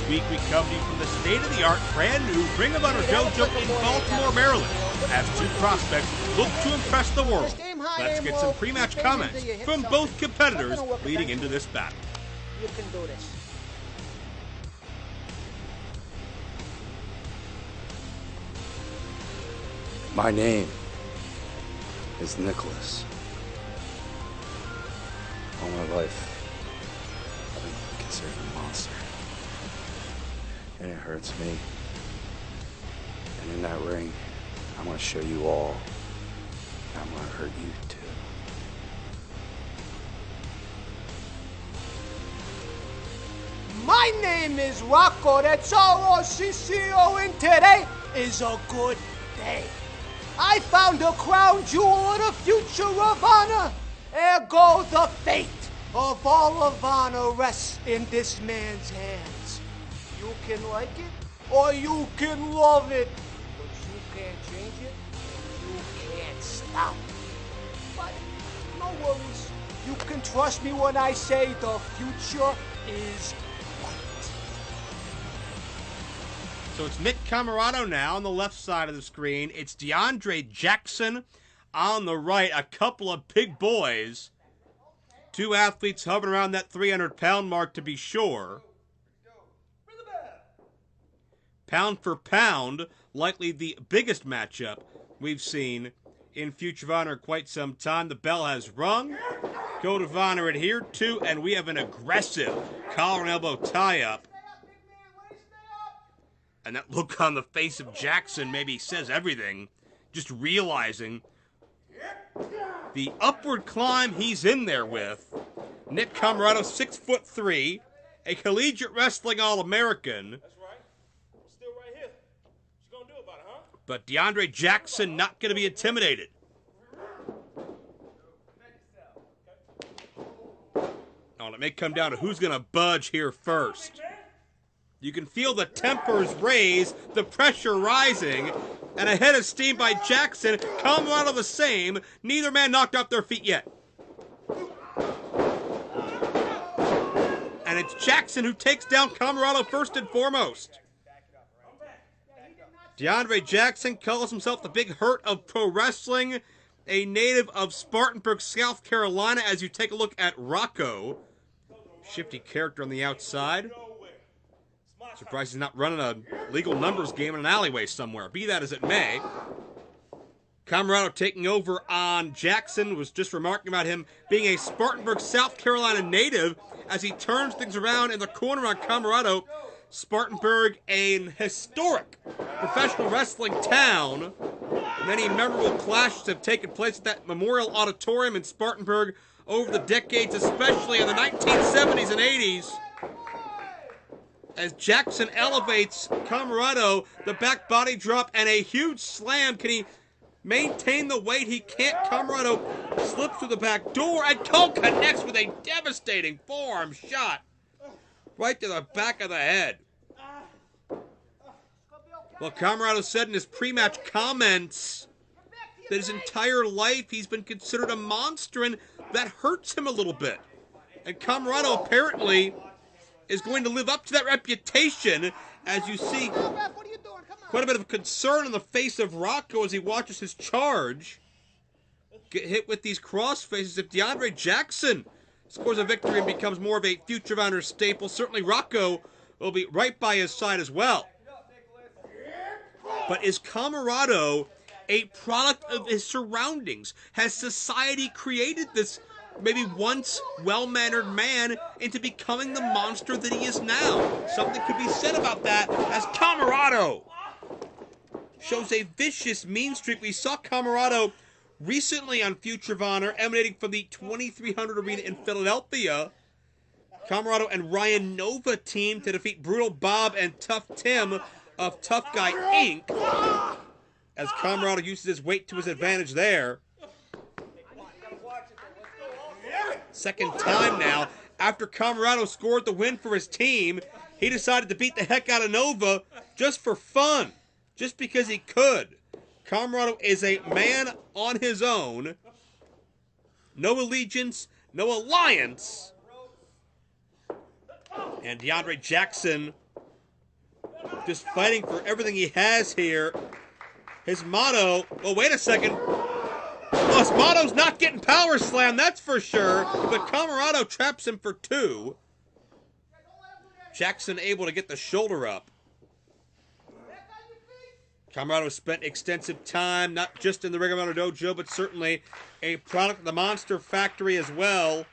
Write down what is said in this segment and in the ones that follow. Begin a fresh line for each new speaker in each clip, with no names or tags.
week, we come to you from the state-of-the-art, brand-new Ring of Honor Dojo in Baltimore, Maryland, as two prospects look to impress the world. Let's get some pre-match comments from both competitors leading into this battle.
You can do this.
My name is Nicholas. All my life, I've been considered a monster. And it hurts me. And in that ring, I'm gonna show you all that I'm gonna hurt you too.
My name is Rocco, that's R-O-C-C-O, and today is a good day. I found a crown jewel of the future of honor. Ergo, the fate of all of honor rests in this man's hands. You can like it, or you can love it, but you can't change it, and you can't stop it. But no worries, you can trust me when I say the future is bright.
So it's Nick Comoroto now on the left side of the screen. It's DeAndre Jackson on the right. A couple of big boys. Two athletes hovering around that 300-pound mark to be sure. Pound for pound, likely the biggest matchup we've seen in Future of Honor quite some time. The bell has rung. Code of Honor adhered to, and we have an aggressive collar and elbow tie-up. And that look on the face of Jackson maybe says everything. Just realizing the upward climb he's in there with. Nick Comoroto, 6'3", a collegiate wrestling All-American.
That's right. We're still right here. What you gonna do about it, huh?
But DeAndre Jackson not going to be intimidated. Oh, it may come down to who's going to budge here first. You can feel the tempers raise, the pressure rising, and a head of steam by Jackson. Comoroto the same. Neither man knocked off their feet yet. And it's Jackson who takes down Comoroto first and foremost. DeAndre Jackson calls himself the Big Hurt of pro wrestling, a native of Spartanburg, South Carolina, as you take a look at Rocco. Shifty character on the outside. Surprised he's not running a legal numbers game in an alleyway somewhere. Be that as it may. Comoroto taking over on Jackson. Was just remarking about him being a Spartanburg, South Carolina native as he turns things around in the corner on Comoroto. Spartanburg, an historic professional wrestling town. Many memorable clashes have taken place at that Memorial Auditorium in Spartanburg over the decades, especially in the 1970s and 80s. As Jackson elevates Comoroto, the back body drop and a huge slam. Can he maintain the weight? He can't. Comoroto slips through the back door, and Cole connects with a devastating forearm shot right to the back of the head. Well, Comoroto said in his pre-match comments that his entire life he's been considered a monster, and that hurts him a little bit. And Comoroto apparently is going to live up to that reputation, as you see quite a bit of concern on the face of Rocco as he watches his charge get hit with these cross faces. If DeAndre Jackson scores a victory and becomes more of a Future of Honor staple, certainly Rocco will be right by his side as well. But is Comoroto a product of his surroundings? Has society created this maybe once well-mannered man into becoming the monster that he is now? Something could be said about that, as Comoroto shows a vicious mean streak. We saw Comoroto recently on Future of Honor, emanating from the 2300 Arena in Philadelphia. Comoroto and Ryan Nova teamed to defeat Brutal Bob and Tough Tim of Tough Guy Inc. As Comoroto uses his weight to his advantage there. Second time now, after Comoroto scored the win for his team, he decided to beat the heck out of Nova just for fun, just because he could. Comoroto is a man on his own. No allegiance, no alliance. And DeAndre Jackson just fighting for everything he has here. His motto, oh, wait a second. Well, his motto's not getting power slammed, that's for sure. But Comoroto traps him for 2. Jackson able to get the shoulder up. Comoroto spent extensive time, not just in the Ring of Honor dojo, but certainly a product of the Monster Factory as well.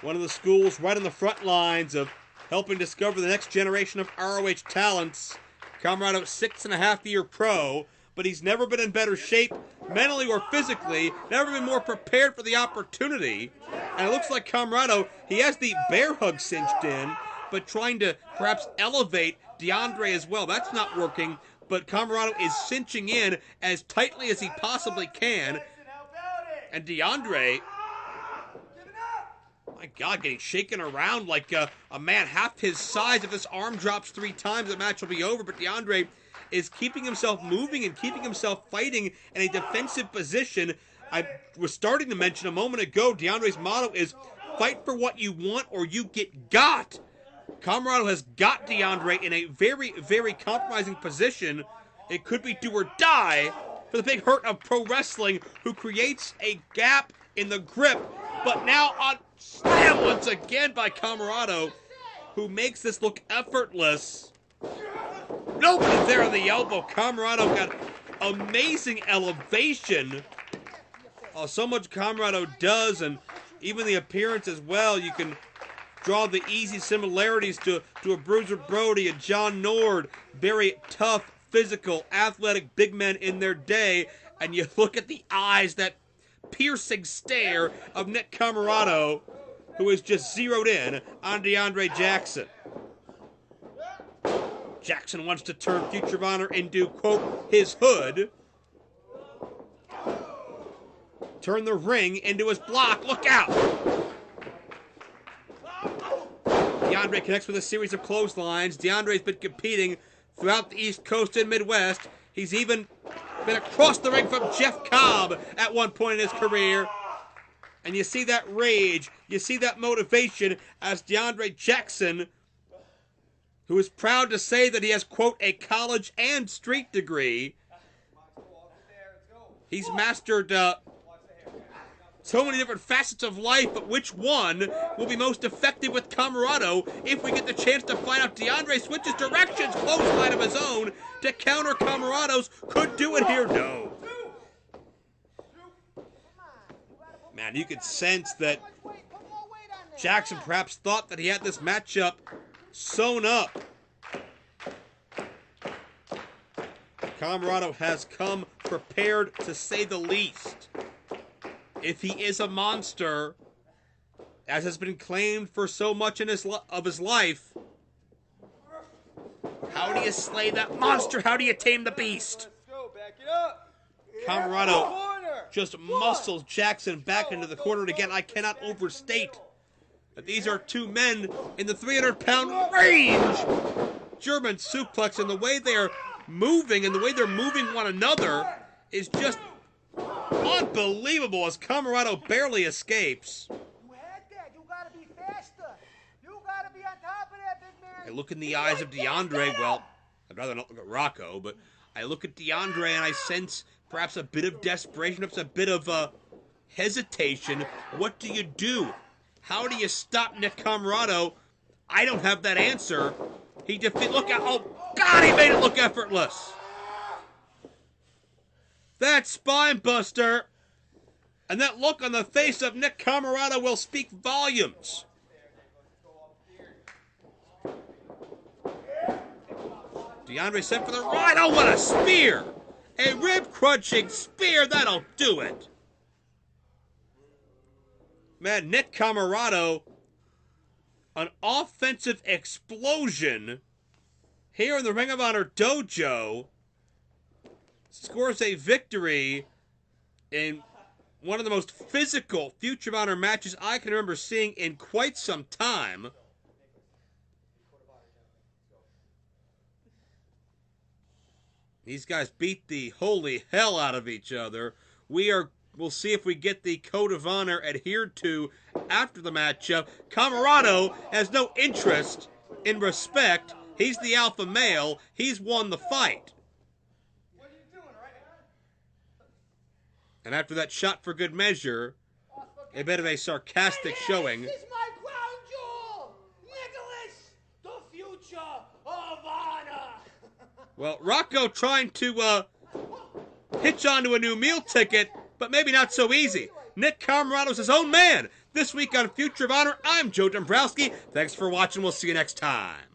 One of the schools right on the front lines of helping discover the next generation of ROH talents. Comoroto, 6.5-year pro, but he's never been in better shape, mentally or physically, never been more prepared for the opportunity. And it looks like Comoroto, he has the bear hug cinched in, but trying to perhaps elevate DeAndre as well. That's not working, but Comoroto is cinching in as tightly as he possibly can. And DeAndre, my God, getting shaken around like a man half his size. If this arm drops 3 times, the match will be over. But DeAndre is keeping himself moving and keeping himself fighting in a defensive position. I was starting to mention a moment ago, DeAndre's motto is fight for what you want or you get got. Comoroto has got DeAndre in a very, very compromising position. It could be do or die for the big hurt of pro wrestling, who creates a gap in the grip. But now on slam once again by Comoroto, who makes this look effortless. Nobody's there on the elbow. Comoroto got amazing elevation. Oh, so much Comoroto does, and even the appearance as well. You can draw the easy similarities to a Bruiser Brody, a John Nord. Very tough, physical, athletic big men in their day. And you look at the eyes, that piercing stare of Nick Comoroto, who is just zeroed in on DeAndre Jackson. Jackson wants to turn Future of Honor into, quote, his hood. Turn the ring into his block. Look out! DeAndre connects with a series of clotheslines. DeAndre's been competing throughout the East Coast and Midwest. He's even been across the ring from Jeff Cobb at one point in his career. And you see that rage, you see that motivation as DeAndre Jackson, who is proud to say that he has, quote, a college and street degree. He's mastered so many different facets of life, but which one will be most effective with Comoroto if we get the chance to find out? DeAndre switches directions, clothesline of his own to counter Comoroto's. Could do it here, no. Man, you could sense that Jackson perhaps thought that he had this matchup sewn up. Comoroto has come prepared, to say the least. If he is a monster, as has been claimed for so much in his life, how do you slay that monster? How do you tame the beast? Comoroto just muscles Jackson back into the corner again. I cannot overstate that these are 2 men in the 300-pound range. German suplex, and the way they're moving and the way they're moving one another is just unbelievable as Comoroto barely escapes.
You had that. You gotta be faster. You gotta be on top of that, big man.
I look in the eyes of DeAndre. Well, I'd rather not look at Rocco, but I look at DeAndre and I sense perhaps a bit of desperation, perhaps a bit of hesitation. What do you do? How do you stop Nick Comoroto? I don't have that answer. Look out. Oh, God, he made it look effortless. That spine buster and that look on the face of Nick Comoroto will speak volumes. DeAndre sent for the ride. Oh, what a spear! A rib-crunching spear, that'll do it. Man, Nick Comoroto, an offensive explosion here in the Ring of Honor dojo, scores a victory in one of the most physical Future of Honor matches I can remember seeing in quite some time. These guys beat the holy hell out of each other. We'll see if we get the code of honor adhered to after the matchup. Comoroto has no interest in respect. He's the alpha male. He's won the fight.
What are you doing, right?
And after that shot for good measure, a bit of a sarcastic showing.
This is my crown jewel, Nicholas, the future of honor.
Well, Rocco trying to hitch onto a new meal ticket, but maybe not so easy. Nick Comoroto's his own man. This week on Future of Honor, I'm Joe Dombrowski. Thanks for watching. We'll see you next time.